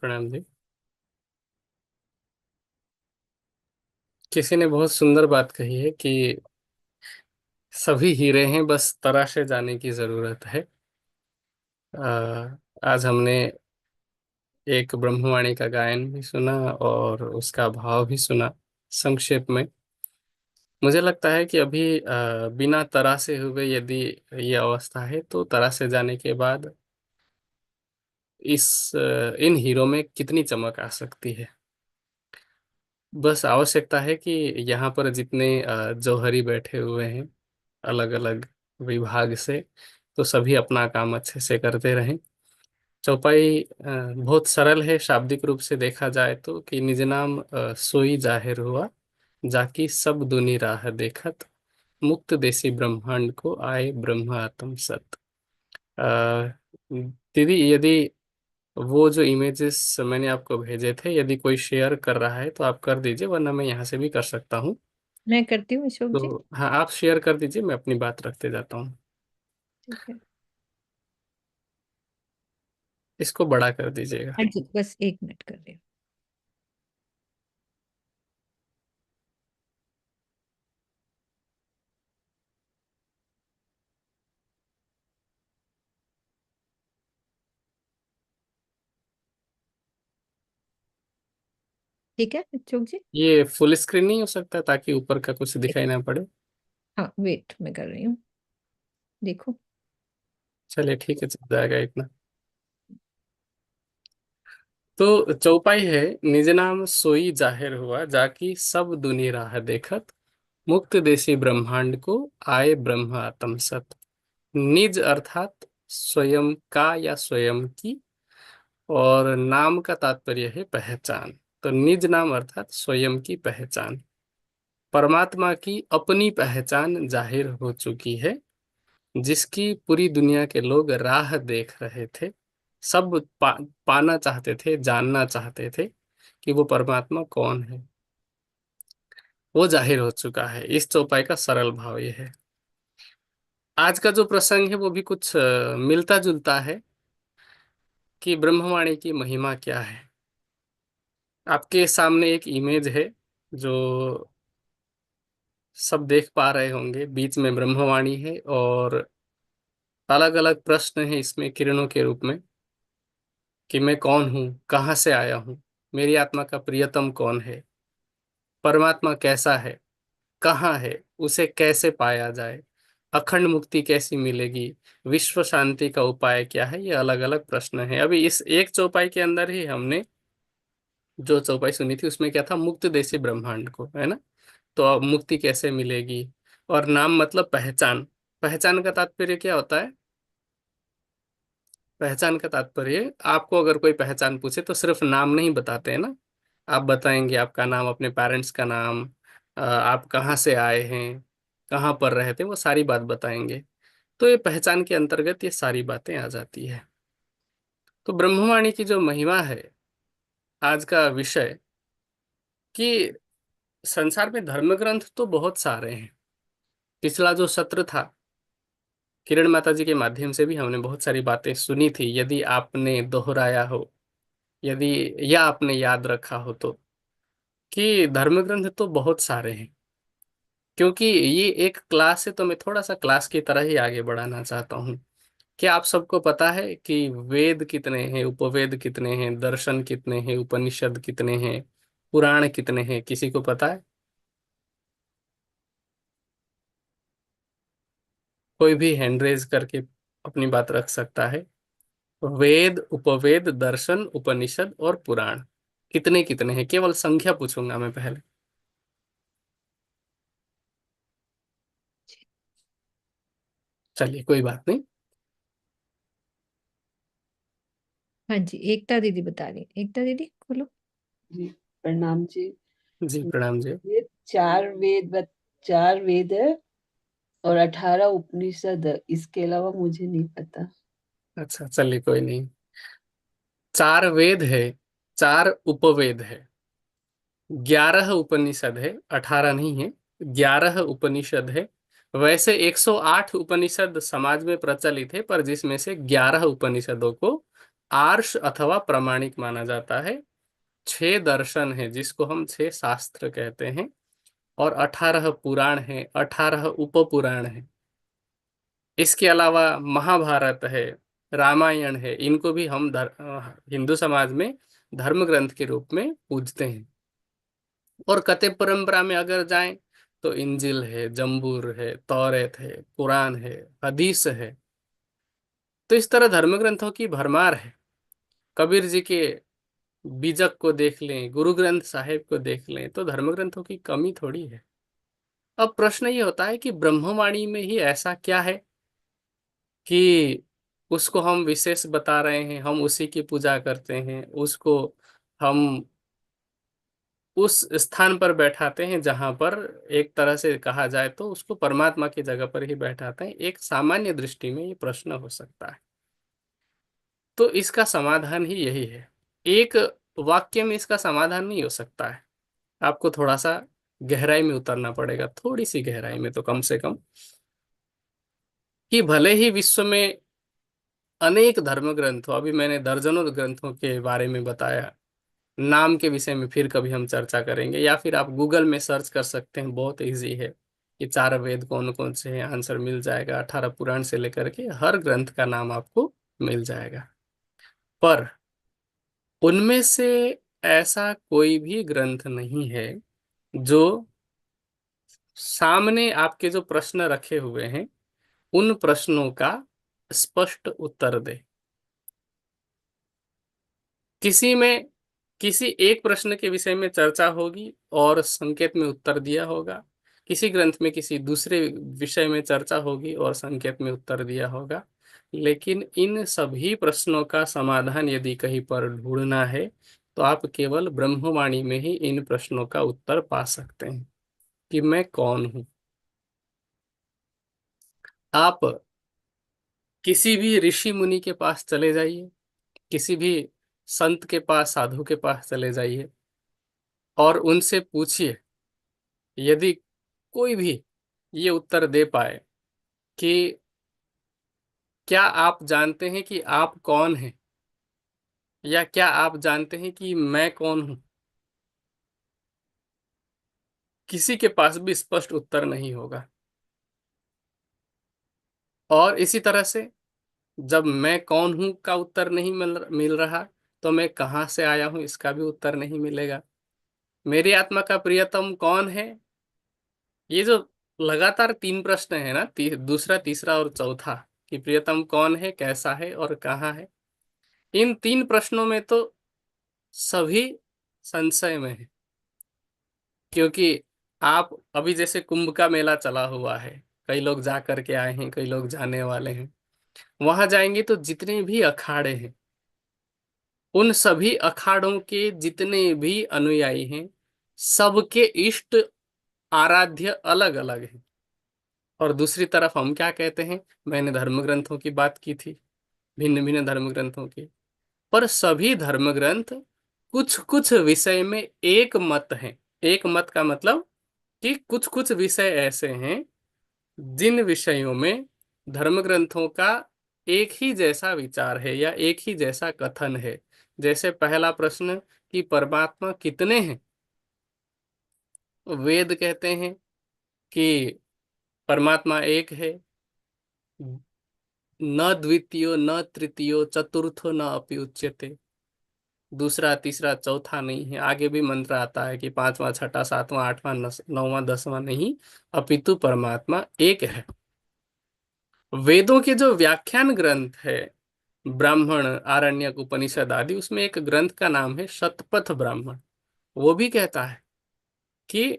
प्रणाम जी। किसी ने बहुत सुंदर बात कही है कि सभी हीरे हैं, बस तराशे जाने की जरूरत है। आज हमने एक ब्रह्मवाणी का गायन भी सुना और उसका भाव भी सुना संक्षेप में। मुझे लगता है कि अभी बिना तरासे हुए यदि ये अवस्था है तो तरासे जाने के बाद इन हीरो में कितनी चमक आ सकती है। बस आवश्यकता है कि यहाँ पर जितने जौहरी बैठे हुए हैं अलग अलग विभाग से, तो सभी अपना काम अच्छे से करते रहें। चौपाई बहुत सरल है शाब्दिक रूप से देखा जाए तो कि निज नाम सोई जाहिर हुआ, जाकी सब दुनी राह देखत, मुक्त देसी ब्रह्मांड को आए ब्रह्म आत्म सत। दीदी, यदि वो जो इमेजेस मैंने आपको भेजे थे यदि कोई शेयर कर रहा है तो आप कर दीजिए, वरना मैं यहाँ से भी कर सकता हूँ। मैं करती हूँ अशोक जी। तो हाँ, आप शेयर कर दीजिए, मैं अपनी बात रखते जाता हूँ। ठीक है। इसको बड़ा कर दीजिएगा। हाँ जी, बस 1 मिनट कर रही हूँ। ठीक है अशोक जी। ये फुल स्क्रीन नहीं हो सकता ताकि ऊपर का कुछ दिखाई ना पड़े? हाँ, वेट मैं कर रही हूँ। देखो। चलिए ठीक है, चल जाएगा इतना। तो चौपाई है, निज नाम सोई जाहिर हुआ, जाकी सब दुनी राह देखत, मुक्त देसी ब्रह्मांड को आए ब्रह्म आत्म सत। निज अर्थात स्वयं का या स्वयं की, और नाम का तात्पर्य है पहचान। तो निज नाम अर्थात स्वयं की पहचान। परमात्मा की अपनी पहचान जाहिर हो चुकी है, जिसकी पूरी दुनिया के लोग राह देख रहे थे। सब पाना चाहते थे, जानना चाहते थे कि वो परमात्मा कौन है। वो जाहिर हो चुका है। इस चौपाई का सरल भाव ये है। आज का जो प्रसंग है वो भी कुछ मिलता जुलता है कि ब्रह्मवाणी की महिमा क्या है। आपके सामने एक इमेज है जो सब देख पा रहे होंगे। बीच में ब्रह्मवाणी है और अलग अलग प्रश्न है इसमें किरणों के रूप में कि मैं कौन हूँ, कहाँ से आया हूँ, मेरी आत्मा का प्रियतम कौन है, परमात्मा कैसा है, कहाँ है, उसे कैसे पाया जाए, अखंड मुक्ति कैसी मिलेगी, विश्व शांति का उपाय क्या है। ये अलग अलग प्रश्न है। अभी इस एक चौपाई के अंदर ही हमने जो चौपाई सुनी थी उसमें क्या था, मुक्त देशी ब्रह्मांड को, है ना। तो अब मुक्ति कैसे मिलेगी, और नाम मतलब पहचान। पहचान का तात्पर्य क्या होता है? पहचान का तात्पर्य, आपको अगर कोई पहचान पूछे तो सिर्फ नाम नहीं बताते हैं ना। आप बताएंगे आपका नाम, अपने पेरेंट्स का नाम, आप कहाँ से आए हैं, कहाँ पर रहते हैं, वो सारी बात बताएंगे। तो ये पहचान के अंतर्गत ये सारी बातें आ जाती है। तो ब्रह्मवाणी की जो महिमा है, आज का विषय, कि संसार में धर्म ग्रंथ तो बहुत सारे हैं। पिछला जो सत्र था, किरण माता जी के माध्यम से भी हमने बहुत सारी बातें सुनी थी। यदि आपने दोहराया हो, यदि या आपने याद रखा हो तो, कि धर्म ग्रंथ तो बहुत सारे हैं। क्योंकि ये एक क्लास है तो मैं थोड़ा सा क्लास की तरह ही आगे बढ़ाना चाहता हूँ। क्या आप सबको पता है कि वेद कितने हैं, उपवेद कितने हैं, दर्शन कितने हैं, उपनिषद कितने हैं, पुराण कितने हैं? किसी को पता है? कोई भी हैंड रेज करके अपनी बात रख सकता है। वेद, उपवेद, दर्शन, उपनिषद और पुराण कितने कितने हैं? केवल संख्या पूछूंगा मैं पहले। चलिए कोई बात नहीं। हाँ जी, एकता दीदी बता रही, एकता दीदी खोलो। जी, प्रणाम जी। जी प्रणाम जी। ये 4 वेद है और 18 उपनिषद है। इसके अलावा मुझे नहीं पता। अच्छा चलिए कोई नहीं। 4 वेद है, 4 उपवेद है, 11 उपनिषद है, 18 नहीं है, 11 उपनिषद है। वैसे 108 उपनिषद समाज में प्रचलित है, पर जिसमें से 11 उपनिषदों को आर्ष अथवा प्रामाणिक माना जाता है। 6 दर्शन है जिसको हम 6 शास्त्र कहते हैं, और 18 पुराण है, 18 उपपुराण है। इसके अलावा महाभारत है, रामायण है, इनको भी हम हिंदू समाज में धर्म ग्रंथ के रूप में पूजते हैं। और कते परंपरा में अगर जाएं तो इंजिल है, जंबूर है, तौरेत है, कुरान है, हदीस है। तो इस तरह धर्म ग्रंथों की भरमार है। कबीर जी के बीजक को देख लें, गुरु ग्रंथ साहिब को देख लें, तो धर्म ग्रंथों की कमी थोड़ी है। अब प्रश्न ये होता है कि ब्रह्मवाणी में ही ऐसा क्या है कि उसको हम विशेष बता रहे हैं, हम उसी की पूजा करते हैं, उसको हम उस स्थान पर बैठाते हैं जहां पर एक तरह से कहा जाए तो उसको परमात्मा की जगह पर ही बैठाते हैं। एक सामान्य दृष्टि में ये प्रश्न हो सकता है। तो इसका समाधान ही यही है। एक वाक्य में इसका समाधान नहीं हो सकता है, आपको थोड़ा सा गहराई में उतरना पड़ेगा, थोड़ी सी गहराई में तो कम से कम। कि भले ही विश्व में अनेक धर्म ग्रंथों, अभी मैंने दर्जनों ग्रंथों के बारे में बताया, नाम के विषय में फिर कभी हम चर्चा करेंगे, या फिर आप गूगल में सर्च कर सकते हैं, बहुत इजी है कि 4 वेद कौन कौन से हैं, आंसर मिल जाएगा। 18 पुराण से लेकर के हर ग्रंथ का नाम आपको मिल जाएगा। पर उनमें से ऐसा कोई भी ग्रंथ नहीं है जो सामने आपके जो प्रश्न रखे हुए हैं उन प्रश्नों का स्पष्ट उत्तर दे। किसी में किसी एक प्रश्न के विषय में चर्चा होगी और संकेत में उत्तर दिया होगा, किसी ग्रंथ में किसी दूसरे विषय में चर्चा होगी और संकेत में उत्तर दिया होगा। लेकिन इन सभी प्रश्नों का समाधान यदि कहीं पर ढूंढना है तो आप केवल ब्रह्मवाणी में ही इन प्रश्नों का उत्तर पा सकते हैं कि मैं कौन हूं। आप किसी भी ऋषि मुनि के पास चले जाइए, किसी भी संत के पास, साधु के पास चले जाइए और उनसे पूछिए, यदि कोई भी ये उत्तर दे पाए कि क्या आप जानते हैं कि आप कौन हैं, या क्या आप जानते हैं कि मैं कौन हूं, किसी के पास भी स्पष्ट उत्तर नहीं होगा। और इसी तरह से जब मैं कौन हूं का उत्तर नहीं मिल रहा, तो मैं कहां से आया हूं इसका भी उत्तर नहीं मिलेगा। मेरी आत्मा का प्रियतम कौन है, ये जो लगातार 3 प्रश्न है ना, दूसरा, तीसरा और चौथा, कि प्रियतम कौन है, कैसा है और कहाँ है, इन 3 प्रश्नों में तो सभी संशय में है। क्योंकि आप अभी जैसे कुंभ का मेला चला हुआ है, कई लोग जा करके आए हैं, कई लोग जाने वाले हैं। वहां जाएंगे तो जितने भी अखाड़े हैं, उन सभी अखाड़ों के जितने भी अनुयायी हैं, सबके इष्ट आराध्य अलग अलग हैं। और दूसरी तरफ हम क्या कहते हैं, मैंने धर्म ग्रंथों की बात की थी, भिन्न भिन्न धर्म ग्रंथों की। पर सभी धर्म ग्रंथ कुछ कुछ विषय में एक मत है। एक मत का मतलब कि कुछ कुछ विषय ऐसे हैं जिन विषयों में धर्म ग्रंथों का एक ही जैसा विचार है या एक ही जैसा कथन है। जैसे पहला प्रश्न कि परमात्मा कितने हैं, वेद कहते हैं कि परमात्मा एक है, न द्वितीयो न तृतीयो चतुर्थो न अपि उच्यते। दूसरा, तीसरा, चौथा नहीं है। आगे भी मंत्र आता है कि पांचवा, छठा, सातवां, आठवां, नौवां, 10वां नहीं, अपितु परमात्मा एक है। वेदों के जो व्याख्यान ग्रंथ है, ब्राह्मण, आरण्यक, उपनिषद आदि, उसमें एक ग्रंथ का नाम है शतपथ ब्राह्मण। वो भी कहता है कि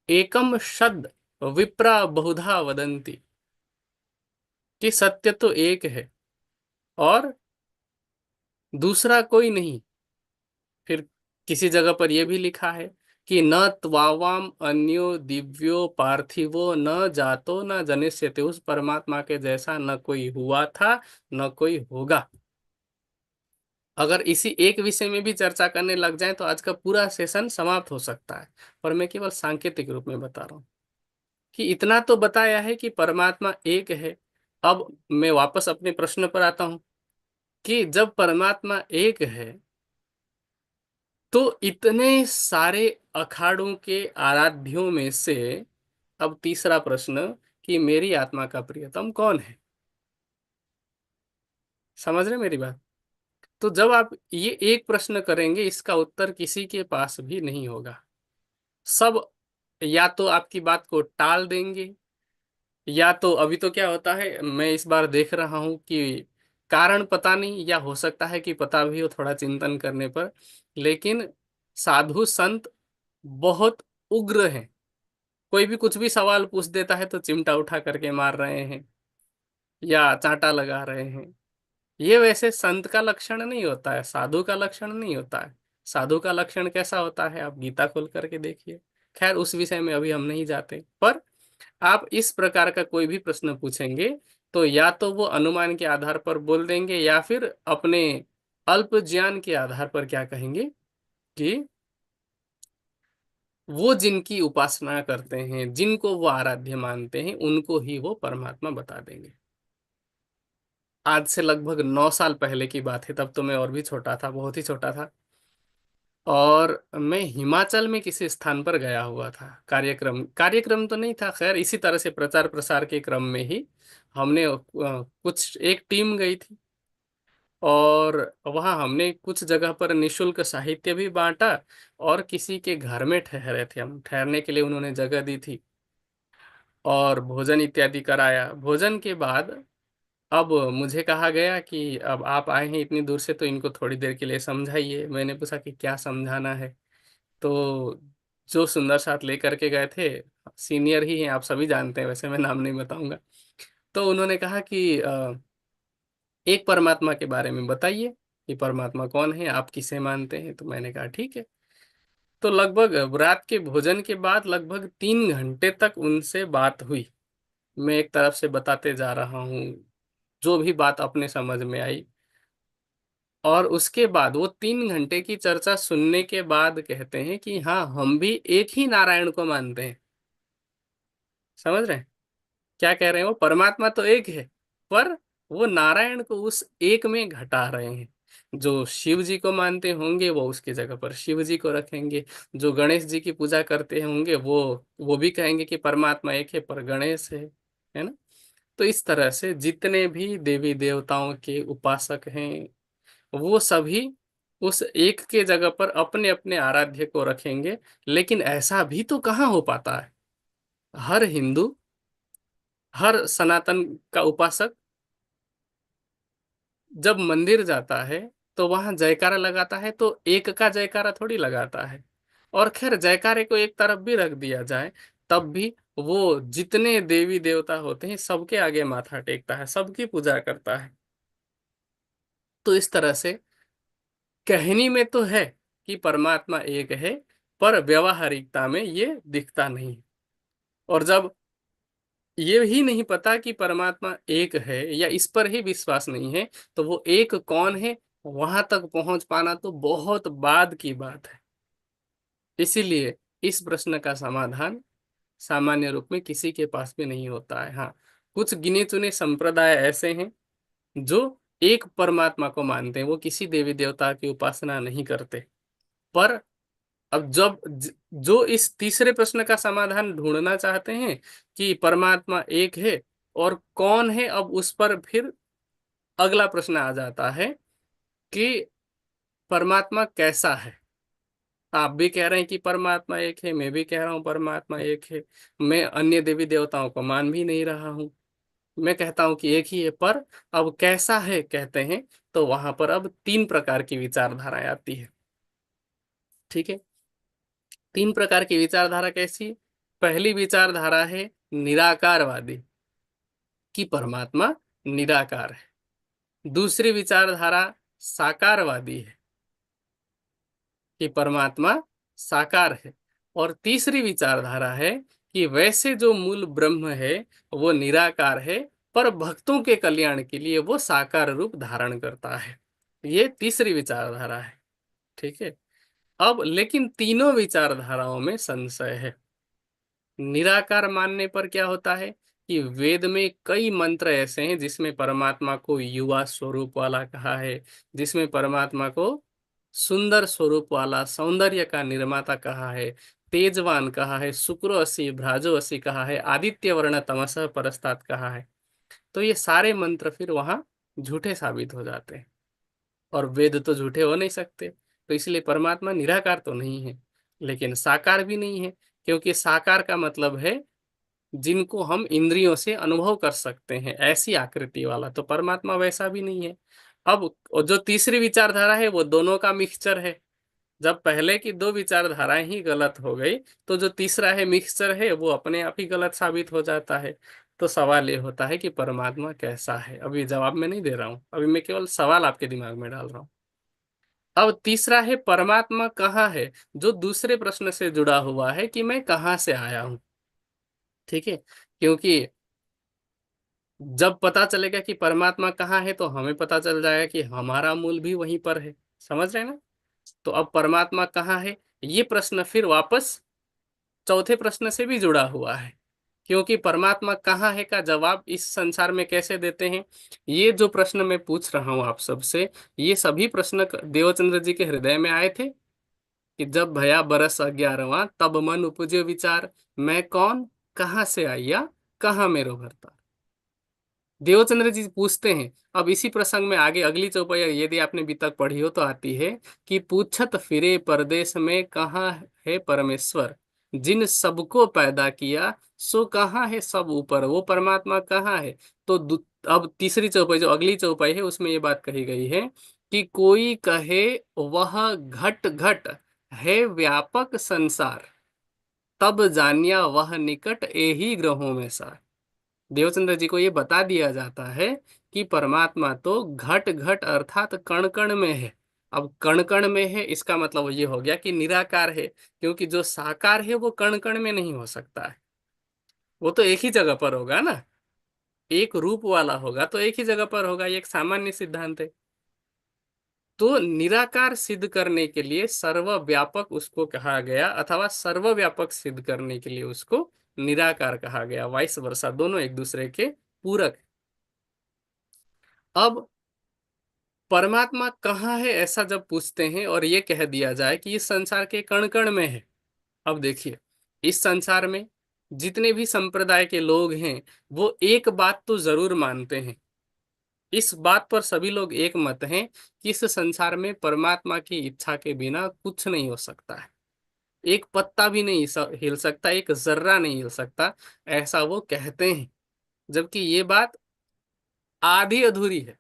एकम शब्द विप्रा बहुधा वदंती, कि सत्य तो एक है और दूसरा कोई नहीं। फिर किसी जगह पर यह भी लिखा है कि न त्वावाम अन्यो दिव्यो पार्थिवो न जातो न जनिष्यते। उस परमात्मा के जैसा न कोई हुआ था न कोई होगा। अगर इसी एक विषय में भी चर्चा करने लग जाए तो आज का पूरा सेशन समाप्त हो सकता है। पर मैं केवल सांकेतिक रूप में बता रहा हूं कि इतना तो बताया है कि परमात्मा एक है। अब मैं वापस अपने प्रश्न पर आता हूं कि जब परमात्मा एक है तो इतने सारे अखाड़ों के आराध्यों में से अब तीसरा प्रश्न कि मेरी आत्मा का प्रियतम कौन है। समझ रहे मेरी बात? तो जब आप ये एक प्रश्न करेंगे इसका उत्तर किसी के पास भी नहीं होगा। सब या तो आपकी बात को टाल देंगे, या तो अभी तो क्या होता है, मैं इस बार देख रहा हूं कि कारण पता नहीं, या हो सकता है कि पता भी हो थोड़ा चिंतन करने पर, लेकिन साधु संत बहुत उग्र हैं। कोई भी कुछ भी सवाल पूछ देता है तो चिमटा उठा करके मार रहे हैं या चांटा लगा रहे हैं। ये वैसे संत का लक्षण नहीं होता है, साधु का लक्षण नहीं होता है। साधु का लक्षण कैसा होता है आप गीता खोल करके देखिए। खैर उस विषय में अभी हम नहीं जाते, पर आप इस प्रकार का कोई भी प्रश्न पूछेंगे तो या तो वो अनुमान के आधार पर बोल देंगे या फिर अपने अल्प ज्ञान के आधार पर क्या कहेंगे कि वो जिनकी उपासना करते हैं, जिनको वो आराध्य मानते हैं, उनको ही वो परमात्मा बता देंगे। आज से लगभग 9 साल पहले की बात है, तब तो मैं और भी छोटा था, बहुत ही छोटा था। और मैं हिमाचल में किसी स्थान पर गया हुआ था, कार्यक्रम कार्यक्रम तो नहीं था, खैर इसी तरह से प्रचार प्रसार के क्रम में ही हमने कुछ एक टीम गई थी। और वहाँ हमने कुछ जगह पर निशुल्क साहित्य भी बांटा, और किसी के घर में ठहरे थे हम, ठहरने के लिए उन्होंने जगह दी थी, और भोजन इत्यादि कराया। भोजन के बाद अब मुझे कहा गया कि अब आप आए हैं इतनी दूर से तो इनको थोड़ी देर के लिए समझाइए। मैंने पूछा कि क्या समझाना है। तो जो सुंदर साथ लेकर के गए थे, सीनियर ही हैं, आप सभी जानते हैं, वैसे मैं नाम नहीं बताऊंगा। तो उन्होंने कहा कि एक परमात्मा के बारे में बताइए कि परमात्मा कौन है, आप किसे मानते हैं। तो मैंने कहा ठीक है। तो लगभग रात के भोजन के बाद लगभग 3 घंटे तक उनसे बात हुई। मैं एक तरफ से बताते जा रहा हूँ जो भी बात अपने समझ में आई। और उसके बाद वो 3 घंटे की चर्चा सुनने के बाद कहते हैं कि हाँ, हम भी एक ही नारायण को मानते हैं। समझ रहे हैं क्या कह रहे हैं? वो परमात्मा तो एक है, पर वो नारायण को उस एक में घटा रहे हैं। जो शिव जी को मानते होंगे वो उसकी जगह पर शिव जी को रखेंगे। जो गणेश जी की पूजा करते होंगे वो भी कहेंगे कि परमात्मा एक है पर गणेश है ना। तो इस तरह से जितने भी देवी देवताओं के उपासक हैं वो सभी उस एक के जगह पर अपने अपने आराध्य को रखेंगे। लेकिन ऐसा भी तो कहाँ हो पाता है। हर हिंदू, हर सनातन का उपासक जब मंदिर जाता है तो वहां जयकारा लगाता है, तो एक का जयकारा थोड़ी लगाता है। और खैर जयकारे को एक तरफ भी रख दिया जाए तब भी वो जितने देवी देवता होते हैं सबके आगे माथा टेकता है, सबकी पूजा करता है। तो इस तरह से कहनी में तो है कि परमात्मा एक है, पर व्यवहारिकता में ये दिखता नहीं। और जब ये ही नहीं पता कि परमात्मा एक है या इस पर ही विश्वास नहीं है तो वो एक कौन है, वहां तक पहुंच पाना तो बहुत बाद की बात है। इसीलिए इस प्रश्न का समाधान सामान्य रूप में किसी के पास भी नहीं होता है। हाँ, कुछ गिने चुने संप्रदाय ऐसे हैं जो एक परमात्मा को मानते हैं, वो किसी देवी देवता की उपासना नहीं करते। पर अब जो इस तीसरे प्रश्न का समाधान ढूंढना चाहते हैं कि परमात्मा एक है और कौन है, अब उस पर फिर अगला प्रश्न आ जाता है कि परमात्मा कैसा है। आप भी कह रहे हैं कि परमात्मा एक है, मैं भी कह रहा हूं परमात्मा एक है। मैं अन्य देवी देवताओं को मान भी नहीं रहा हूं, मैं कहता हूं कि एक ही है, पर अब कैसा है कहते हैं तो वहां पर अब 3 प्रकार की विचारधाराएं आती है। ठीक है, 3 प्रकार की विचारधारा कैसी? पहली विचारधारा है निराकारवादी, कि परमात्मा निराकार है। दूसरी विचारधारा साकारवादी है, कि परमात्मा साकार है। और तीसरी विचारधारा है कि वैसे जो मूल ब्रह्म है वो निराकार है, पर भक्तों के कल्याण के लिए वो साकार रूप धारण करता है। ये तीसरी विचारधारा है। ठीक है, अब लेकिन तीनों विचारधाराओं में संशय है। निराकार मानने पर क्या होता है कि वेद में कई मंत्र ऐसे हैं जिसमें परमात्मा को युवा स्वरूप वाला कहा है, जिसमें परमात्मा को सुंदर स्वरूप वाला, सौंदर्य का निर्माता कहा है, तेजवान कहा है, शुक्रो असी भ्राजो असी कहा है, आदित्य वर्ण तमसः परस्तात् कहा है। तो ये सारे मंत्र फिर वहां झूठे साबित हो जाते हैं, और वेद तो झूठे हो नहीं सकते। तो इसलिए परमात्मा निराकार तो नहीं है, लेकिन साकार भी नहीं है, क्योंकि साकार का मतलब है जिनको हम इंद्रियों से अनुभव कर सकते हैं, ऐसी आकृति वाला। तो परमात्मा वैसा भी नहीं है। अब और जो तीसरी विचारधारा है वो दोनों का मिक्सचर है। जब पहले की दो विचारधाराएं ही गलत हो गई, तो जो तीसरा है मिक्सचर है वो अपने आप ही गलत साबित हो जाता है। तो सवाल ये होता है कि परमात्मा कैसा है। अभी जवाब मैं नहीं दे रहा हूं, अभी मैं केवल सवाल आपके दिमाग में डाल रहा हूं। अब तीसरा है परमात्मा कहाँ है, जो दूसरे प्रश्न से जुड़ा हुआ है कि मैं कहाँ से आया हूं। ठीक है, क्योंकि जब पता चलेगा कि परमात्मा कहाँ है तो हमें पता चल जाएगा कि हमारा मूल भी वहीं पर है। समझ रहे हैं ना? तो अब परमात्मा कहाँ है, ये प्रश्न फिर वापस चौथे प्रश्न से भी जुड़ा हुआ है। क्योंकि परमात्मा कहाँ है का जवाब इस संसार में कैसे देते हैं, ये जो प्रश्न मैं पूछ रहा हूं आप सबसे, ये सभी प्रश्न देवचंद्र जी के हृदय में आए थे कि जब भया बरस 11वां तब मन उपजे विचार, मैं कौन, कहाँ से आया, कहाँ मेरो भरता। देवचंद्र जी पूछते हैं। अब इसी प्रसंग में आगे अगली चौपाई यदि आपने अभी तक पढ़ी हो तो आती है कि पूछत फिरे परदेश में कहाँ है परमेश्वर, जिन सबको पैदा किया सो कहाँ है सब ऊपर, वो परमात्मा कहाँ है। तो अब तीसरी चौपाई जो अगली चौपाई है उसमें ये बात कही गई है कि कोई कहे वह घट घट है व्यापक संसार, तब जानिया वह निकट एही ग्रहों में सार। देवचंद्र जी को ये बता दिया जाता है कि परमात्मा तो घट घट अर्थात कण कण में है। अब कण कण में है इसका मतलब ये हो गया कि निराकार है, क्योंकि जो साकार है वो कण कण में नहीं हो सकता है। वो तो एक ही जगह पर होगा ना, एक रूप वाला होगा तो एक ही जगह पर होगा, ये एक सामान्य सिद्धांत है। तो निराकार सिद्ध करने के लिए सर्वव्यापक उसको कहा गया, अथवा सर्वव्यापक सिद्ध करने के लिए उसको निराकार कहा गया। वाइस वर्सा, दोनों एक दूसरे के पूरक। अब परमात्मा कहाँ है ऐसा जब पूछते हैं और ये कह दिया जाए कि इस संसार के कण कण में है। अब देखिए, इस संसार में जितने भी संप्रदाय के लोग हैं वो एक बात तो जरूर मानते हैं, इस बात पर सभी लोग एक मत हैं कि इस संसार में परमात्मा की इच्छा के बिना कुछ नहीं हो सकता है। एक पत्ता भी नहीं हिल सकता, एक जर्रा नहीं हिल सकता, ऐसा वो कहते हैं। जबकि ये बात आधी अधूरी है,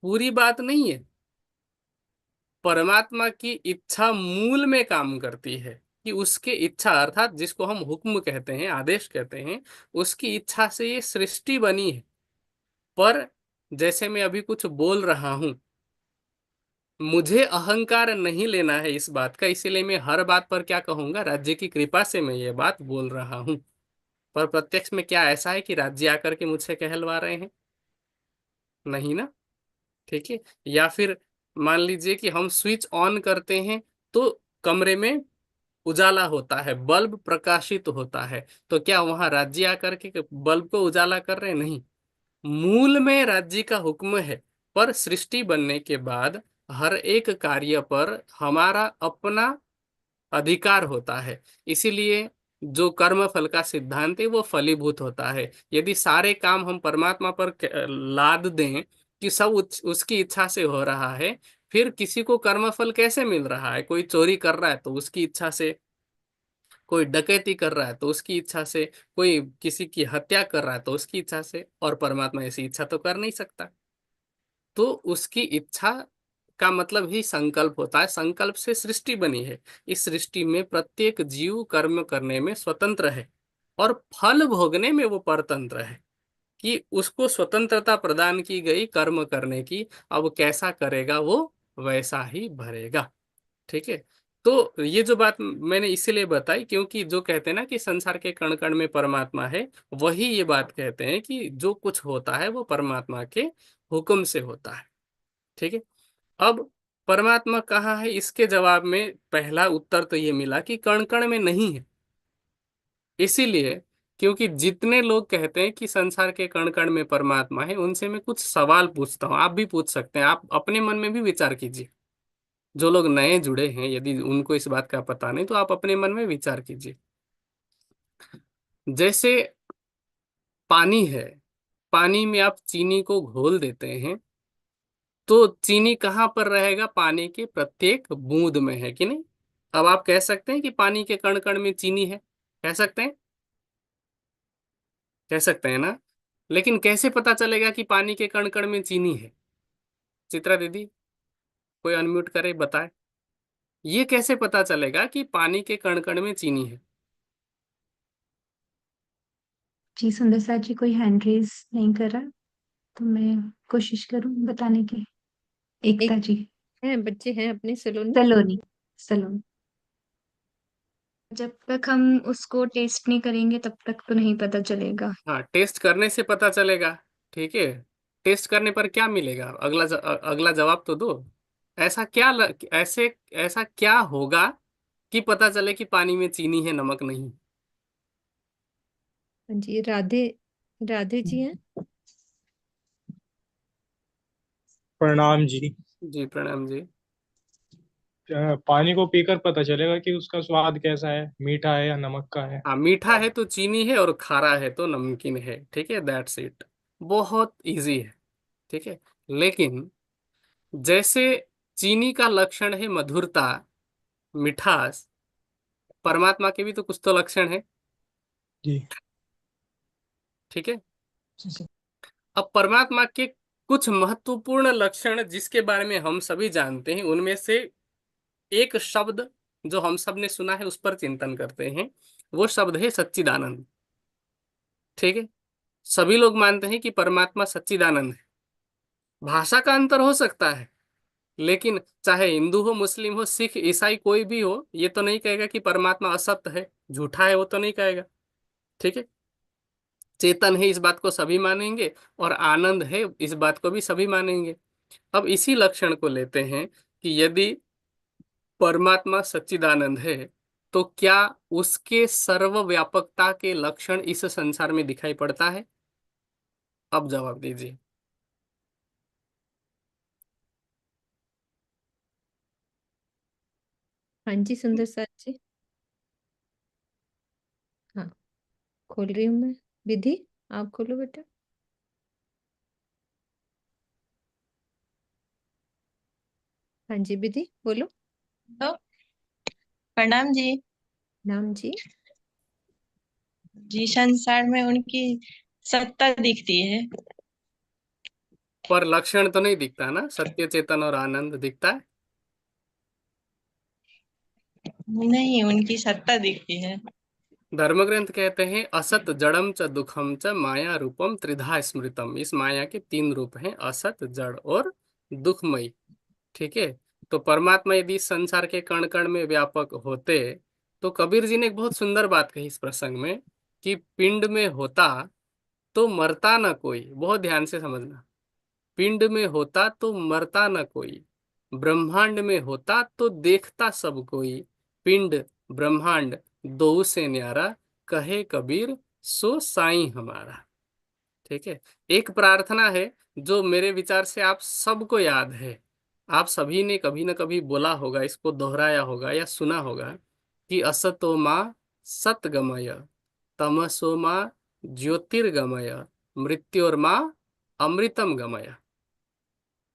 पूरी बात नहीं है। परमात्मा की इच्छा मूल में काम करती है कि उसके इच्छा अर्थात जिसको हम हुक्म कहते हैं, आदेश कहते हैं, उसकी इच्छा से ये सृष्टि बनी है। पर जैसे मैं अभी कुछ बोल रहा हूं, मुझे अहंकार नहीं लेना है इस बात का, इसीलिए मैं हर बात पर क्या कहूंगा, राज्य की कृपा से मैं ये बात बोल रहा हूं। पर प्रत्यक्ष में क्या ऐसा है कि राज्य आकर के मुझसे कहलवा रहे हैं? नहीं ना। ठीक है। या फिर मान लीजिए कि हम स्विच ऑन करते हैं तो कमरे में उजाला होता है, बल्ब प्रकाशित होता है, तो क्या वहां राज्य आकर के बल्ब को उजाला कर रहे हैं? नहीं। मूल में राज्य का हुक्म है, पर सृष्टि बनने के बाद हर एक कार्य पर हमारा अपना अधिकार होता है। इसीलिए जो कर्म फल का सिद्धांत है वो फलीभूत होता है। यदि सारे काम हम परमात्मा पर लाद दें कि सब उसकी इच्छा से हो रहा है, फिर किसी को कर्म फल कैसे मिल रहा है? कोई चोरी कर रहा है तो उसकी इच्छा से, कोई डकैती कर रहा है तो उसकी इच्छा से, कोई किसी की हत्या कर रहा है तो उसकी इच्छा से, और परमात्मा ऐसी इच्छा तो कर नहीं सकता। तो उसकी इच्छा का मतलब ही संकल्प होता है, संकल्प से सृष्टि बनी है। इस सृष्टि में प्रत्येक जीव कर्म करने में स्वतंत्र है और फल भोगने में वो परतंत्र है, कि उसको स्वतंत्रता प्रदान की गई कर्म करने की। अब कैसा करेगा वो वैसा ही भरेगा। ठीक है। तो ये जो बात मैंने इसीलिए बताई क्योंकि जो कहते हैं ना कि संसार के कण कण में परमात्मा है, वही ये बात कहते हैं कि जो कुछ होता है वो परमात्मा के हुक्म से होता है। ठीक है। अब परमात्मा कहाँ है, इसके जवाब में पहला उत्तर तो ये मिला कि कण कण में नहीं है। इसीलिए क्योंकि जितने लोग कहते हैं कि संसार के कण कण में परमात्मा है, उनसे मैं कुछ सवाल पूछता हूँ। आप भी पूछ सकते हैं, आप अपने मन में भी विचार कीजिए। जो लोग नए जुड़े हैं, यदि उनको इस बात का पता नहीं, तो आप अपने मन में विचार कीजिए। जैसे पानी है, पानी में आप चीनी को घोल देते हैं, तो चीनी कहाँ पर रहेगा? पानी के प्रत्येक बूंद में, है कि नहीं? अब आप कह सकते हैं कि पानी के कण कण में चीनी है, कह सकते हैं? कह सकते हैं ना? लेकिन कैसे पता चलेगा कि पानी के कण कण में चीनी है? चित्रा दीदी, कोई अनम्यूट करे, बताए। ये कैसे पता चलेगा कि पानी के कण कण में चीनी है? जी सुंदर सर जी, कोई हैंड रेज नहीं कर रहा, तो मैं कोशिश करूं बताने की। एक एकता जी। है, बच्चे हैं अपने सलोनी। सलोनी। सलोनी। जब तक हम उसको टेस्ट नहीं करेंगे तब तक तो नहीं पता चलेगा। हाँ, टेस्ट करने से पता चलेगा। ठीक है, टेस्ट करने पर क्या मिलेगा? अगला जवाब तो दो। ऐसा क्या ऐसे ऐसा क्या होगा कि पता चले कि पानी में चीनी है, नमक नहीं? हाँ जी, राधे, राधे जी हैं। प्रणाम जी। जी प्रणाम जी। पानी को पीकर पता चलेगा कि उसका स्वाद कैसा है, मीठा है या नमक का है। हाँ, मीठा है तो चीनी है, और खारा है तो नमकीन है। ठीक है, दैट्स इट। बहुत इजी है। ठीक है, लेकिन जैसे चीनी का लक्षण है मधुरता, मिठास, परमात्मा के भी तो कुछ तो लक्षण है। जी। ठीक है, अब परमात्मा के कुछ महत्वपूर्ण लक्षण जिसके बारे में हम सभी जानते हैं, उनमें से एक शब्द जो हम सब ने सुना है, उस पर चिंतन करते हैं। वो शब्द है सच्चिदानंद। ठीक है, सभी लोग मानते हैं कि परमात्मा सच्चिदानंद है। भाषा का अंतर हो सकता है, लेकिन चाहे हिंदू हो, मुस्लिम हो, सिख, ईसाई, कोई भी हो, ये तो नहीं कहेगा कि परमात्मा असत्य है, झूठा है, वो तो नहीं कहेगा। ठीक है, चेतन है, इस बात को सभी मानेंगे, और आनंद है, इस बात को भी सभी मानेंगे। अब इसी लक्षण को लेते हैं कि यदि परमात्मा सच्चिदानंद है, तो क्या उसके सर्वव्यापकता के लक्षण इस संसार में दिखाई पड़ता है? अब जवाब दीजिए। हाँ जी सुंदर सर जी। हाँ, खोल रही हूँ मैं। विधि, आप खोलो बेटा। हाँ जी विधि, बोलो। तो प्रणाम जी। नाम जी। जी, संसार में उनकी सत्ता दिखती है। पर लक्षण तो नहीं दिखता ना, सत्य, चेतन और आनंद दिखता है। नहीं, उनकी सत्ता दिखती है। धर्म ग्रंथ कहते हैं असत जड़म च दुखम च माया रूपम त्रिधा स्मृतम। इस माया के तीन रूप हैं, असत, जड़ और दुखमयी। ठीक है, तो परमात्मा यदि इस संसार के कण कण में व्यापक होते, तो कबीर जी ने एक बहुत सुंदर बात कही इस प्रसंग में, कि पिंड में होता तो मरता न कोई। बहुत ध्यान से समझना। पिंड में होता तो मरता न कोई, ब्रह्मांड में होता तो देखता सब कोई। पिंड ब्रह्मांड दो से न्यारा, कहे कबीर सो साईं हमारा। ठीक है, एक प्रार्थना है जो मेरे विचार से आप सबको याद है। आप सभी ने कभी ना कभी बोला होगा, इसको दोहराया होगा या सुना होगा, कि असतो माँ सतगमय, तमसो माँ ज्योतिर्गमय, मृत्योर्मा अमृतम गमय।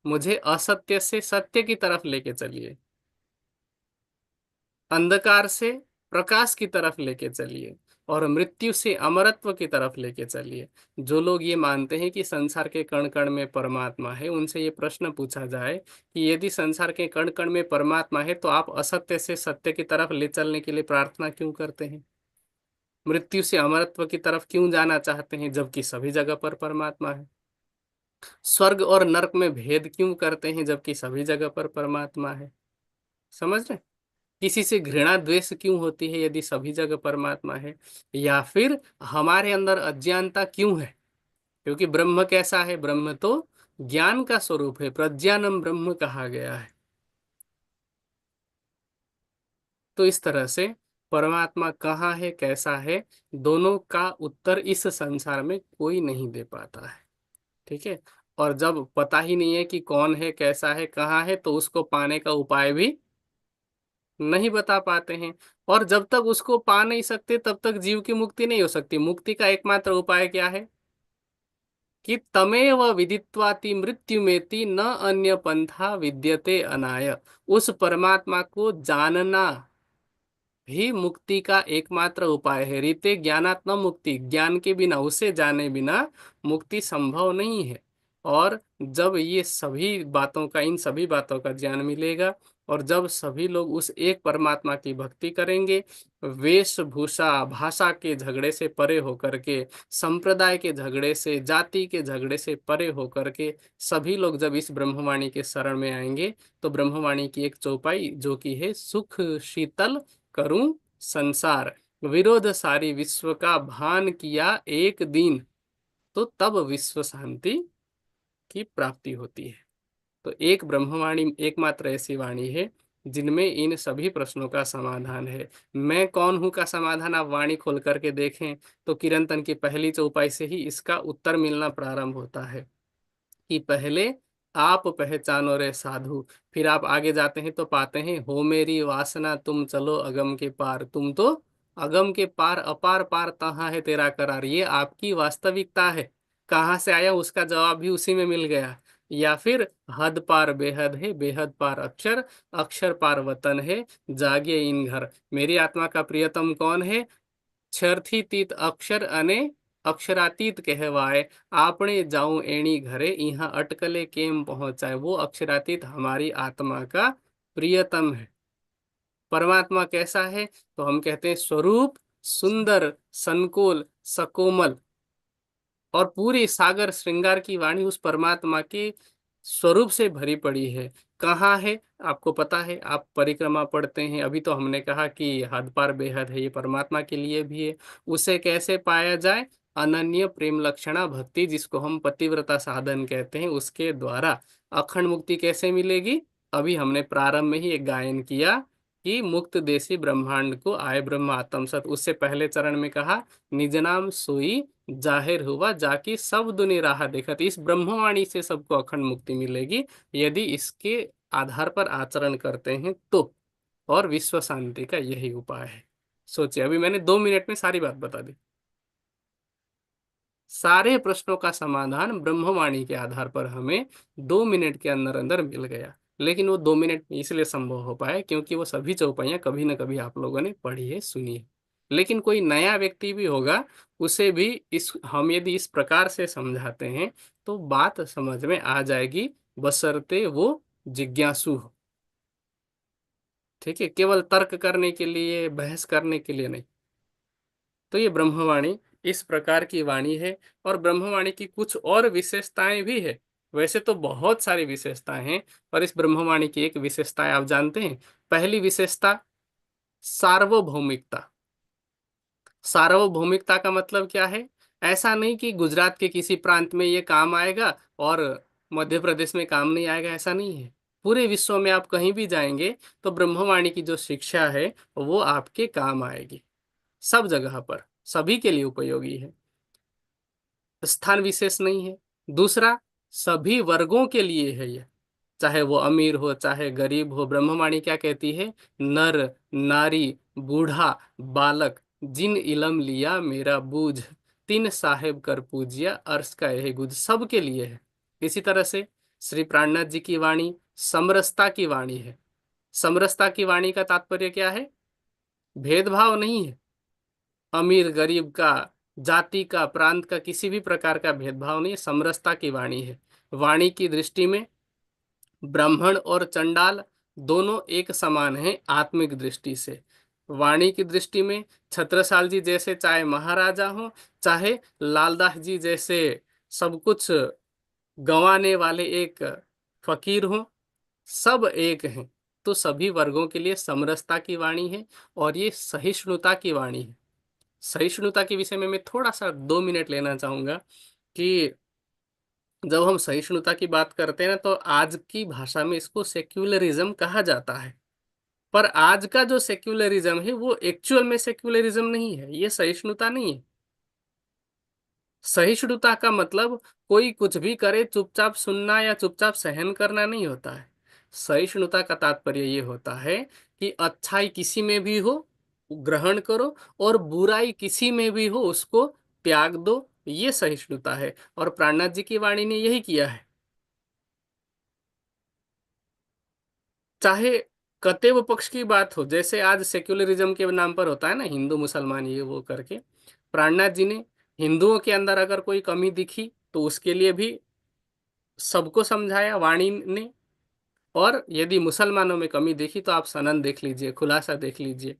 मुझे असत्य से सत्य की तरफ लेके चलिए, अंधकार से प्रकाश की तरफ लेके चलिए, और मृत्यु से अमरत्व की तरफ लेके चलिए। जो लोग ये मानते हैं कि संसार के कण कण में परमात्मा है, उनसे ये प्रश्न पूछा जाए कि यदि संसार के कण कण में परमात्मा है, तो आप असत्य से सत्य की तरफ ले चलने के लिए प्रार्थना क्यों करते हैं? मृत्यु से अमरत्व की तरफ क्यों जाना चाहते हैं, जबकि सभी जगह पर परमात्मा है? स्वर्ग और नरक में भेद क्यों करते हैं, जबकि सभी जगह पर परमात्मा है? समझ रहे? किसी से घृणा द्वेष क्यों होती है, यदि सभी जगह परमात्मा है? या फिर हमारे अंदर अज्ञानता क्यों है? क्योंकि ब्रह्म कैसा है? ब्रह्म तो ज्ञान का स्वरूप है, प्रज्ञानम ब्रह्म कहा गया है। तो इस तरह से परमात्मा कहाँ है, कैसा है, दोनों का उत्तर इस संसार में कोई नहीं दे पाता है। ठीक है। और जब पता ही नहीं है कि कौन है, कैसा है, कहाँ है, तो उसको पाने का उपाय भी नहीं बता पाते हैं। और जब तक उसको पा नहीं सकते तब तक जीव की मुक्ति नहीं हो सकती। मुक्ति का एकमात्र उपाय क्या है कि तमेव विदित्वाति मृत्युमेति न अन्य पंथा विद्यते अनाय। उस परमात्मा को जानना ही मुक्ति का एकमात्र उपाय है। रीते ज्ञानात् न मुक्ति, ज्ञान के बिना, उसे जाने बिना मुक्ति संभव नहीं है। और जब ये सभी बातों का, इन सभी बातों का ज्ञान मिलेगा और जब सभी लोग उस एक परमात्मा की भक्ति करेंगे, वेशभूषा भाषा के झगड़े से परे होकर के, संप्रदाय के झगड़े से, जाति के झगड़े से परे होकर के सभी लोग जब इस ब्रह्मवाणी के शरण में आएंगे, तो ब्रह्मवाणी की एक चौपाई जो कि है, सुख शीतल करूं संसार, विरोध सारी विश्व का भान किया एक दिन, तो तब विश्व शांति की प्राप्ति होती है। तो एक ब्रह्मवाणी एकमात्र ऐसी वाणी है जिनमें इन सभी प्रश्नों का समाधान है। मैं कौन हूं का समाधान आप वाणी खोल करके देखें तो किरंतन की पहली चौपाई से ही इसका उत्तर मिलना प्रारंभ होता है कि पहले आप पहचानो रे साधु। फिर आप आगे जाते हैं तो पाते हैं, हो मेरी वासना तुम चलो अगम के पार। तुम तो अगम के पार, अपार पार तहाँ है तेरा करार। ये आपकी वास्तविकता है। कहाँ से आया उसका जवाब भी उसी में मिल गया। या फिर हद पार बेहद है, बेहद पार अक्षर, अक्षर पार वतन है, जागे इन घर। मेरी आत्मा का प्रियतम कौन है? क्षरथी तीत अक्षर अने अक्षरातीत कहवाए। आपने जाऊं एणी घरे, यहाँ अटकले केम पहुंचाए। वो अक्षरातीत हमारी आत्मा का प्रियतम है। परमात्मा कैसा है? तो हम कहते हैं स्वरूप सुंदर, संकोल, सकोमल। और पूरी सागर श्रृंगार की वाणी उस परमात्मा के स्वरूप से भरी पड़ी है। कहाँ है आपको पता है, आप परिक्रमा पढ़ते हैं। अभी तो हमने कहा कि हद पार बेहद है, ये परमात्मा के लिए भी है। उसे कैसे पाया जाए? अनन्य प्रेम लक्षणा भक्ति, जिसको हम पतिव्रता साधन कहते हैं, उसके द्वारा। अखंड मुक्ति कैसे मिलेगी? अभी हमने प्रारंभ में ही एक गायन किया कि मुक्त देसी ब्रह्मांड को आए ब्रह्म आत्म सत। उससे पहले चरण में कहा, निज नाम सोई जाहिर हुआ, जाकी सब दुनि राह देखत। इस ब्रह्मवाणी से सबको अखंड मुक्ति मिलेगी यदि इसके आधार पर आचरण करते हैं तो। और विश्व शांति का यही उपाय है। सोचिए, अभी मैंने 2 मिनट में सारी बात बता दी। सारे प्रश्नों का समाधान ब्रह्मवाणी के आधार पर हमें 2 मिनट के अंदर अंदर मिल गया। लेकिन वो 2 मिनट में इसलिए संभव हो पाया क्योंकि वो सभी चौपाइयां कभी ना कभी आप लोगों ने पढ़ी है, सुनी है। लेकिन कोई नया व्यक्ति भी होगा, उसे भी इस हम यदि इस प्रकार से समझाते हैं तो बात समझ में आ जाएगी, बशर्ते वो जिज्ञासु हो। ठीक है, केवल तर्क करने के लिए, बहस करने के लिए नहीं। तो ये ब्रह्मवाणी इस प्रकार की वाणी है। और ब्रह्मवाणी की कुछ और विशेषताएं भी है। वैसे तो बहुत सारी विशेषताएं हैं, पर इस ब्रह्मवाणी की एक विशेषता आप जानते हैं? पहली विशेषता, सार्वभौमिकता। सार्वभौमिकता का मतलब क्या है? ऐसा नहीं कि गुजरात के किसी प्रांत में ये काम आएगा और मध्य प्रदेश में काम नहीं आएगा, ऐसा नहीं है। पूरे विश्व में आप कहीं भी जाएंगे तो ब्रह्मवाणी की जो शिक्षा है वो आपके काम आएगी, सब जगह पर, सभी के लिए उपयोगी है, स्थान विशेष नहीं है। दूसरा, सभी वर्गों के लिए है ये, चाहे वो अमीर हो चाहे गरीब हो। ब्रह्मवाणी क्या कहती है? नर नारी बूढ़ा बालक, जिन इलम लिया मेरा बूझ, तीन साहेब कर पूजिया अर्श का यही गुज। सबके लिए है। इसी तरह से श्री प्राणनाथ जी की वाणी समरसता की वाणी है। समरसता की वाणी का तात्पर्य क्या है? भेदभाव नहीं है। अमीर गरीब का, जाति का, प्रांत का, किसी भी प्रकार का भेदभाव नहीं, समरसता की वाणी है। वाणी की दृष्टि में ब्राह्मण और चंडाल दोनों एक समान हैं आत्मिक दृष्टि से। वाणी की दृष्टि में छत्रसाल जी जैसे चाहे महाराजा हो, चाहे लालदास जी जैसे सब कुछ गंवाने वाले एक फकीर हो, सब एक हैं। तो सभी वर्गों के लिए समरसता की वाणी है। और ये सहिष्णुता की वाणी है। सहिष्णुता के विषय में मैं थोड़ा सा 2 मिनट लेना चाहूंगा कि जब हम सहिष्णुता की बात करते हैं ना, तो आज की भाषा में इसको सेक्युलरिज्म कहा जाता है। पर आज का जो सेक्युलरिज्म है वो एक्चुअल में सेक्युलरिज्म नहीं है, ये सहिष्णुता नहीं है। सहिष्णुता का मतलब कोई कुछ भी करे चुपचाप सुनना या चुपचाप सहन करना नहीं होता है। सहिष्णुता का तात्पर्य ये होता है कि अच्छाई किसी में भी हो ग्रहण करो, और बुराई किसी में भी हो उसको त्याग दो, ये सहिष्णुता है। और प्राणनाथ जी की वाणी ने यही किया है। चाहे कतेव पक्ष की बात हो, जैसे आज सेक्युलरिज्म के नाम पर होता है ना, हिंदू मुसलमान ये वो करके, प्राणनाथ जी ने हिंदुओं के अंदर अगर कोई कमी दिखी तो उसके लिए भी सबको समझाया वाणी ने। और यदि मुसलमानों में कमी देखी तो आप सनन देख लीजिए, खुलासा देख लीजिए,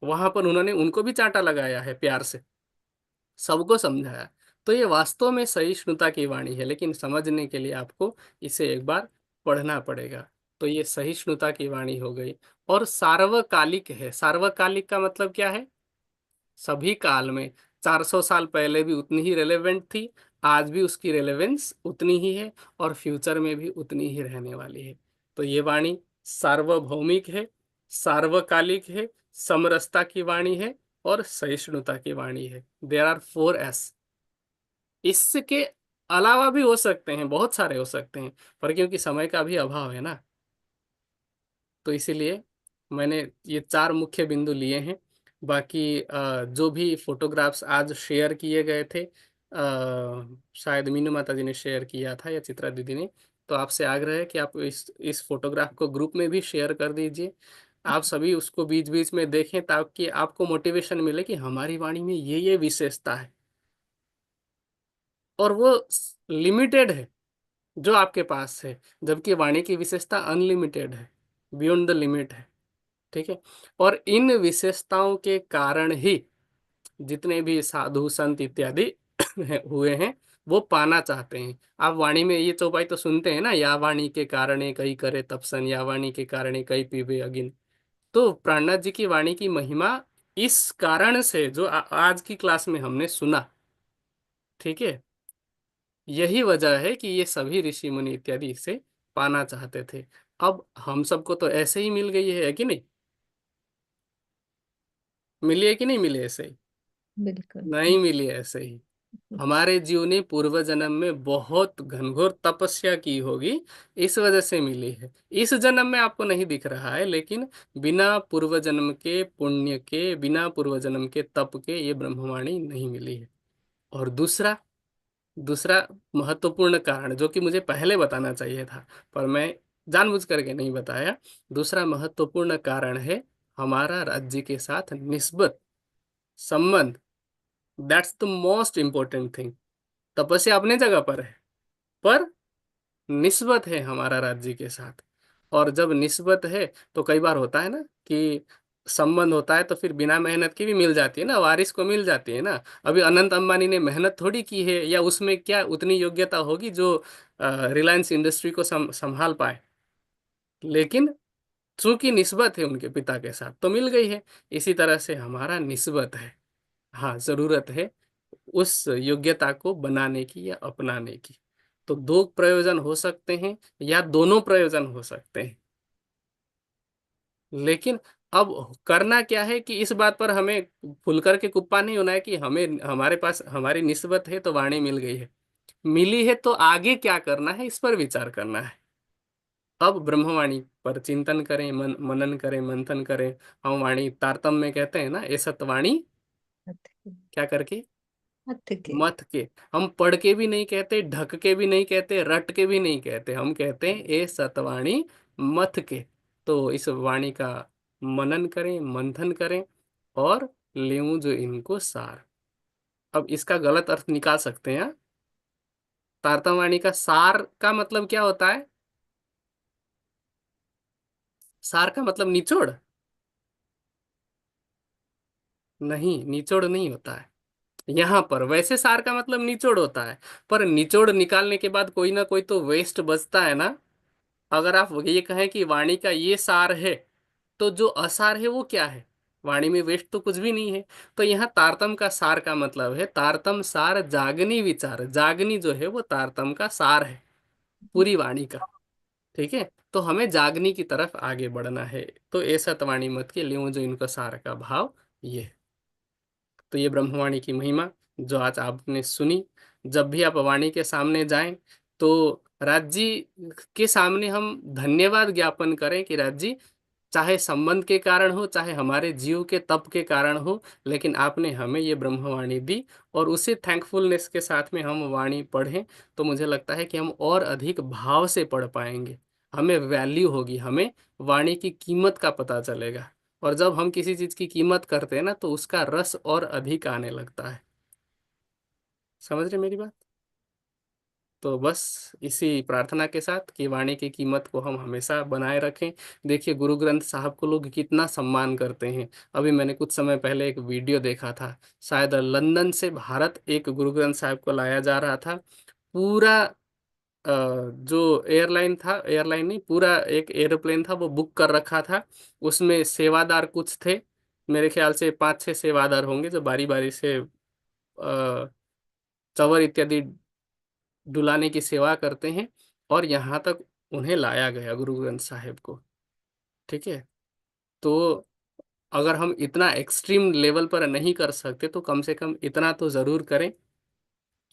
वहां पर उन्होंने उनको भी चांटा लगाया है, प्यार से सबको समझाया। तो ये वास्तव में सहिष्णुता की वाणी है, लेकिन समझने के लिए आपको इसे एक बार पढ़ना पड़ेगा। तो ये सहिष्णुता की वाणी हो गई। और सार्वकालिक है। सार्वकालिक का मतलब क्या है? सभी काल में, 400 साल पहले भी उतनी ही रेलेवेंट थी, आज भी उसकी रेलेवेंस उतनी ही है, और फ्यूचर में भी उतनी ही रहने वाली है। तो ये वाणी सार्वभौमिक है, सार्वकालिक है, समरसता की वाणी है, और सहिष्णुता की वाणी है। There are 4 S। इसके अलावा भी हो सकते हैं, बहुत सारे हो सकते हैं, पर क्योंकि समय का भी अभाव है ना, तो इसीलिए मैंने ये 4 मुख्य बिंदु लिए हैं। बाकी जो भी फोटोग्राफ्स आज शेयर किए गए थे, शायद मीनू माता जी ने शेयर किया था या चित्रा दीदी ने, तो आपसे आग्रह है कि आप इस फोटोग्राफ को ग्रुप में भी शेयर कर दीजिए। आप सभी उसको बीच बीच में देखें ताकि आपको मोटिवेशन मिले कि हमारी वाणी में ये विशेषता है, और वो लिमिटेड है जो आपके पास है, जबकि वाणी की विशेषता अनलिमिटेड है, बियॉन्ड द लिमिट है। ठीक है। और इन विशेषताओं के कारण ही जितने भी साधु संत इत्यादि हुए हैं वो पाना चाहते हैं। आप वाणी में ये चौपाई तो सुनते हैं ना, या वाणी के कारण कई करे तपसन, या वाणी के कारण कई पीबे अगिन। तो प्राणनाथ जी की वाणी की महिमा इस कारण से जो आज की क्लास में हमने सुना, ठीक है, यही वजह है कि ये सभी ऋषि मुनि इत्यादि इसे पाना चाहते थे। अब हम सबको तो ऐसे ही मिल गई है कि नहीं? मिली है कि नहीं मिली ऐसे ही? बिल्कुल। नहीं मिली ऐसे ही। हमारे जीव ने पूर्व जन्म में बहुत घनघोर तपस्या की होगी, इस वजह से मिली है। इस जन्म में आपको नहीं दिख रहा है, लेकिन बिना पूर्व जन्म के पुण्य के, बिना पूर्व जन्म के तप के ये ब्रह्मवाणी नहीं मिली है। और दूसरा दूसरा महत्वपूर्ण कारण जो कि मुझे पहले बताना चाहिए था, पर मैं जानबूझ करके नहीं बताया। दूसरा महत्वपूर्ण कारण है हमारा राज्य के साथ निस्बत, संबंध। That's the most important thing. तपस्या अपने जगह पर है, पर निस्बत है हमारा राज्य के साथ। और जब निस्बत है तो कई बार होता है ना कि संबंध होता है तो फिर बिना मेहनत के भी मिल जाती है ना, वारिस को मिल जाती है ना। अभी अनंत अंबानी ने मेहनत थोड़ी की है, या उसमें क्या उतनी योग्यता होगी जो रिलायंस इंडस्ट्री को संभाल पाए, लेकिन चूंकि निस्बत है उनके पिता के साथ तो मिल गई है। इसी तरह से हमारा निस्बत है। हाँ, जरूरत है उस योग्यता को बनाने की या अपनाने की। तो 2 प्रयोजन हो सकते हैं या दोनों प्रयोजन हो सकते हैं, लेकिन अब करना क्या है कि इस बात पर हमें फुल करके कुप्पा नहीं होना है कि हमें, हमारे पास हमारी निस्बत है तो वाणी मिल गई है। मिली है तो आगे क्या करना है इस पर विचार करना है। अब ब्रह्मवाणी पर चिंतन करें, मनन करें, मंथन करें। हम वाणी तारतम्य में कहते हैं ना, ए सतवाणी क्या करके मत के। मत के। हम पढ़ के भी नहीं कहते, ढक के भी नहीं कहते, रट के भी नहीं कहते, हम कहते हैं ए सतवाणी मथ के। तो इस वाणी का मनन करें, मंथन करें, और लेऊं जो इनको सार। अब इसका गलत अर्थ निकाल सकते हैं, हाँ? तारतम वाणी का सार का मतलब क्या होता है? सार का मतलब निचोड़? नहीं, निचोड़ नहीं होता है यहाँ पर। वैसे सार का मतलब निचोड़ होता है, पर निचोड़ निकालने के बाद कोई ना कोई तो वेस्ट बचता है ना। अगर आप ये कहें कि वाणी का ये सार है, तो जो असार है वो क्या है? वाणी में वेस्ट तो कुछ भी नहीं है। तो यहाँ तारतम का सार का मतलब है तारतम सार जागनी विचार। जागनी जो है वो तारतम का सार है पूरी वाणी का। ठीक है, तो हमें जागनी की तरफ आगे बढ़ना है। तो ऐसा तवाणी मत के लियो जो इनका सार का भाव ये है। तो ये ब्रह्मवाणी की महिमा जो आज आपने सुनी। जब भी आप वाणी के सामने जाएं तो राज जी के सामने हम धन्यवाद ज्ञापन करें कि राज जी, चाहे संबंध के कारण हो, चाहे हमारे जीव के तप के कारण हो, लेकिन आपने हमें ये ब्रह्मवाणी दी, और उसी थैंकफुलनेस के साथ में हम वाणी पढ़ें तो मुझे लगता है कि हम और अधिक भाव से पढ़ पाएंगे। हमें वैल्यू होगी, हमें वाणी की कीमत का पता चलेगा। और जब हम किसी चीज की कीमत करते हैं ना, तो उसका रस और अधिक आने लगता है। समझ रहे मेरी बात? तो बस इसी प्रार्थना के साथ कि वाणी की कीमत को हम हमेशा बनाए रखें। देखिए गुरु ग्रंथ साहब को लोग कितना सम्मान करते हैं। अभी मैंने कुछ समय पहले एक वीडियो देखा था, शायद लंदन से भारत एक गुरु ग्रंथ साहब को लाया जा रहा था। पूरा जो एयरलाइन था, एयरलाइन नहीं, पूरा एक एरोप्लेन था, वो बुक कर रखा था। उसमें सेवादार कुछ थे, मेरे ख्याल से 5-6 सेवादार होंगे जो बारी बारी से चवर इत्यादि डुलाने की सेवा करते हैं। और यहाँ तक उन्हें लाया गया, गुरु ग्रंथ साहिब को। ठीक है, तो अगर हम इतना एक्सट्रीम लेवल पर नहीं कर सकते तो कम से कम इतना तो जरूर करें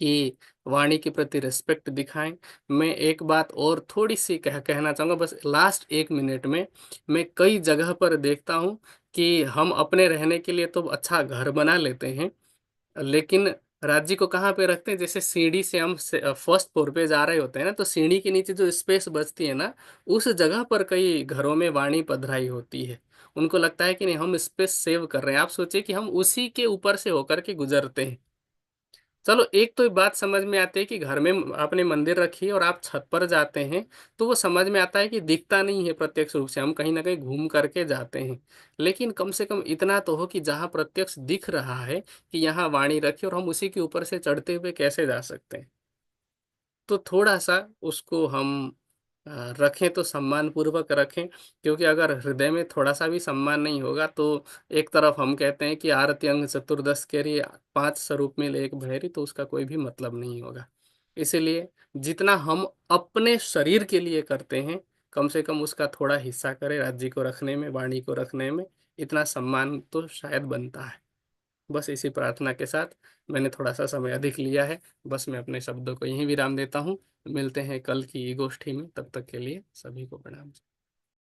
कि वाणी के प्रति रिस्पेक्ट दिखाएं। मैं एक बात और थोड़ी सी कहना चाहूँगा, बस लास्ट 1 मिनट में। मैं कई जगह पर देखता हूँ कि हम अपने रहने के लिए तो अच्छा घर बना लेते हैं, लेकिन राज्य को कहाँ पे रखते हैं? जैसे सीढ़ी से हम फर्स्ट फ्लोर पे जा रहे होते हैं ना, तो सीढ़ी के नीचे जो स्पेस बचती है ना, उस जगह पर कई घरों में वाणी पधराई होती है। उनको लगता है कि नहीं, हम स्पेस सेव कर रहे हैं। आप सोचिए कि हम उसी के ऊपर से होकर के गुजरते हैं। चलो, एक तो बात समझ में आती है कि घर में आपने मंदिर रखी है और आप छत पर जाते हैं, तो वो समझ में आता है कि दिखता नहीं है प्रत्यक्ष रूप से, हम कहीं ना कहीं घूम करके जाते हैं। लेकिन कम से कम इतना तो हो कि जहाँ प्रत्यक्ष दिख रहा है कि यहाँ वाणी रखी, और हम उसी के ऊपर से चढ़ते हुए कैसे जा सकते हैं। तो थोड़ा सा उसको हम रखें तो सम्मान पूर्वक रखें। क्योंकि अगर हृदय में थोड़ा सा भी सम्मान नहीं होगा तो एक तरफ हम कहते हैं कि आरती अंग चतुर्दश केरी, 5 स्वरूप में एक भैरी, तो उसका कोई भी मतलब नहीं होगा। इसीलिए जितना हम अपने शरीर के लिए करते हैं, कम से कम उसका थोड़ा हिस्सा करें राज्य को रखने में, वाणी को रखने में। इतना सम्मान तो शायद बनता है। बस इसी प्रार्थना के साथ, मैंने थोड़ा सा समय अधिक लिया है, बस मैं अपने शब्दों को यहीं विराम देता हूँ। मिलते हैं कल की गोष्ठी में, तब तक के लिए सभी को प्रणाम।